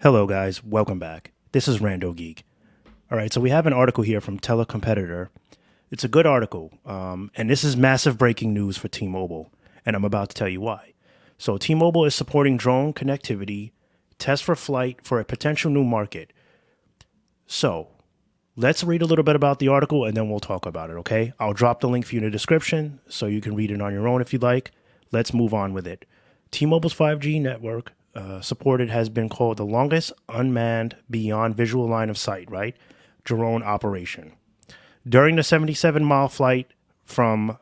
Hello, guys. Welcome back. This is RandoGEEK. All right, so we have an article here from Telecompetitor. It's a good article, and this is massive breaking news for T-Mobile, and I'm about to tell you why. So T-Mobile is supporting drone connectivity, test for flight for a potential new market. So let's read a little bit about the article, and then we'll talk about it, okay? I'll drop the link for you in the description, so you can read it on your own if you'd like. Let's move on with it. T-Mobile's 5G network supported has been called the longest unmanned beyond visual line of sight, right? Drone operation. During the 77-mile flight from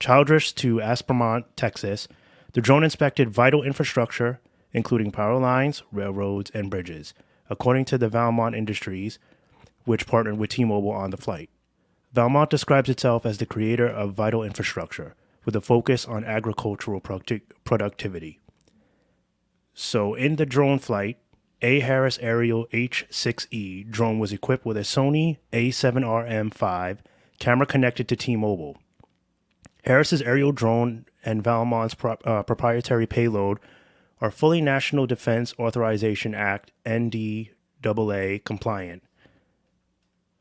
Childress to Aspermont, Texas, the drone inspected vital infrastructure, including power lines, railroads, and bridges, according to the Valmont Industries, which partnered with T-Mobile on the flight. Valmont describes itself as the creator of vital infrastructure, with a focus on agricultural productivity. So in the drone flight, A. Harris Aerial H-6E drone was equipped with a Sony A7RM5 camera connected to T-Mobile. Harris's aerial drone and Valmont's proprietary payload are fully National Defense Authorization Act NDAA compliant.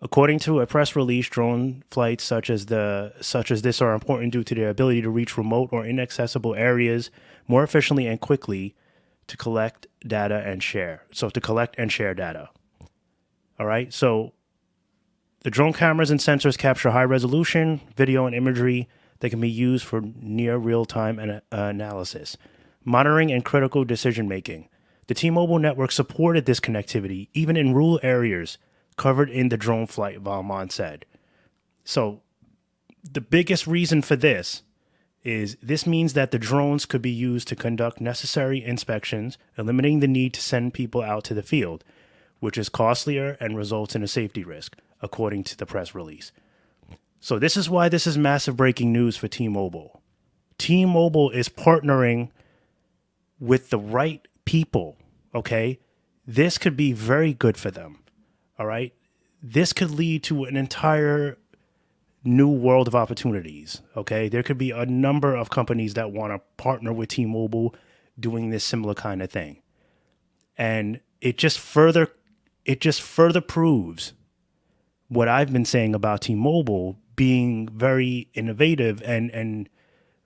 According to a press release, drone flights such as this are important due to their ability to reach remote or inaccessible areas more efficiently and quickly to collect data and share. So to collect and share data. All right. So the drone cameras and sensors capture high resolution video and imagery that can be used for near real-time analysis, monitoring, and critical decision making. The T-Mobile network supported this connectivity even in rural areas covered in the drone flight, Valmont said. So the biggest reason for this is this means that the drones could be used to conduct necessary inspections, eliminating the need to send people out to the field, which is costlier and results in a safety risk, according to the press release. So this is why this is massive breaking news for T-Mobile. T-Mobile is partnering with the right people, okay? This could be very good for them, all right? This could lead to an entire new world of opportunities, okay? There could be a number of companies that want to partner with T-Mobile doing this similar kind of thing. And it just further proves what I've been saying about T-Mobile being very innovative and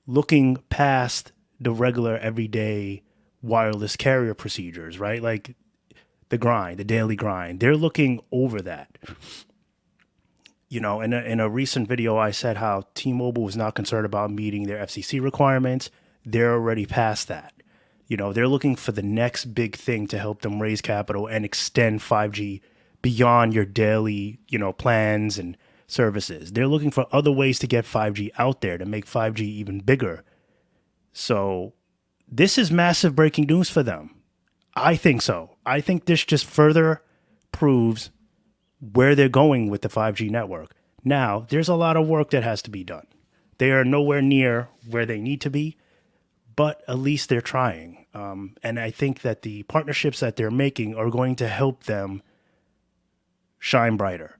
looking past the regular everyday wireless carrier procedures, right? Like the daily grind. They're looking over that. You know, in a recent video, I said how T-Mobile was not concerned about meeting their FCC requirements. They're already past that. You know, they're looking for the next big thing to help them raise capital and extend 5G beyond your daily, plans and services. They're looking for other ways to get 5G out there to make 5G even bigger. So this is massive breaking news for them. I think so. I think this just further proves where they're going with the 5G network. Now, there's a lot of work that has to be done. They are nowhere near where they need to be, but at least they're trying. And I think that the partnerships that they're making are going to help them shine brighter.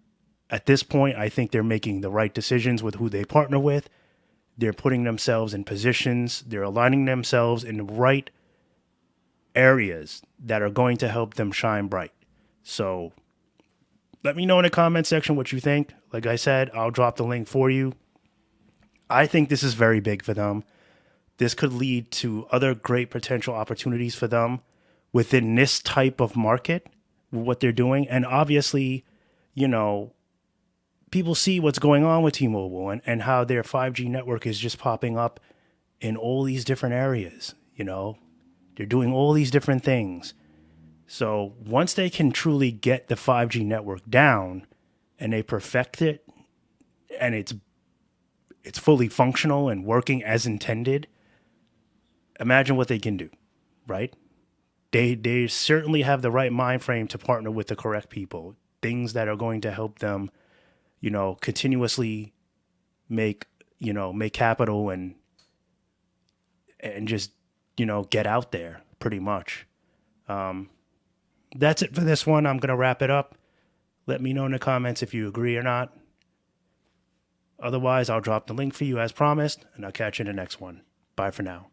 At this point, I think they're making the right decisions with who they partner with. They're putting themselves in positions. They're aligning themselves in the right areas that are going to help them shine bright. So let me know in the comment section what you think. Like I said, I'll drop the link for you. I think this is very big for them. This could lead to other great potential opportunities for them within this type of market, what they're doing. And obviously, people see what's going on with T-Mobile and how their 5G network is just popping up in all these different areas. They're doing all these different things. So once they can truly get the 5G network down and they perfect it and it's fully functional and working as intended, imagine what they can do, right? They certainly have the right mind frame to partner with the correct people, things that are going to help them, continuously make capital and just, get out there pretty much. That's it for this one. I'm going to wrap it up. Let me know in the comments if you agree or not. Otherwise, I'll drop the link for you as promised, and I'll catch you in the next one. Bye for now.